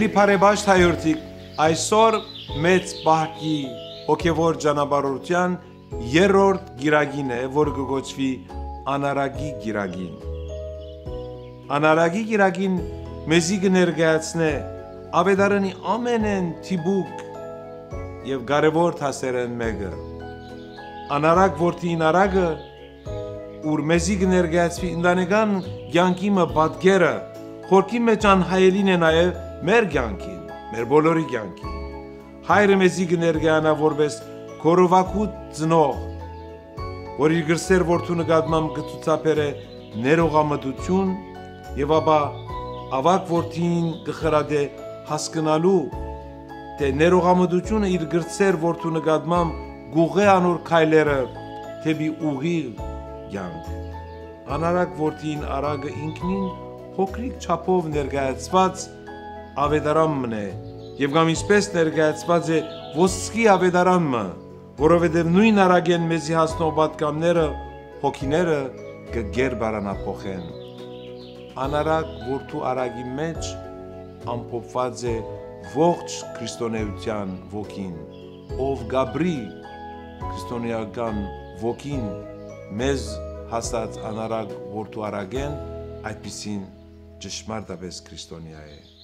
Սիրելի բարեբաշտ հայրենիք, այսօր մեծ բահքի հոգևոր ճանապարհորդության երրորդ գիրագին է, որ կոչվի Անարագի գիրագին։ Անարագի գիրագին մեզի կներկայացնե Ավետարանի ամենեն թիբուկ եւ կարևոր դասերեն մեկը։ Անարագ որդին Արագը, ուր մեզի կներկայացվի ընտանեկան կյանքի պատկերը, խորքի մեջ անհայելին է նաեւ մեր կյանքին, մեր բոլորի կյանքին։ Հայրը մեզի կներկայանա որպես քորովակու ծնող, որ իր գրսեր որդու նկատմամբ կցուցաբերե ներողամտություն եւ ապա ավակ որդին կխրադե հասկանալու թե ներողամտությունը իր գրսեր որդու նկատմամբ գուղե անոր քայլերը թեպի ուղիղ կյանք։ Անարագ որդին Արագը ինքնին փոքրիկ չափով ներկայացված ավետարանն է եւ կամ ինչպես ներկայացված է ոսկի ավետարանը, որովհետեւ նույն Արագեն մեզի հասնող պատկանները հոգիները կգերբարանափոխեն։ Անարագ որդու Արագի մեջ ամփոփված է ողջ քրիստոնեության ոգին, ով գաբրի քրիստոնեական ոգին մեզ հասած Անարագ որդու Արագեն այդպիսին ճշմարտապես քրիստոնյա է։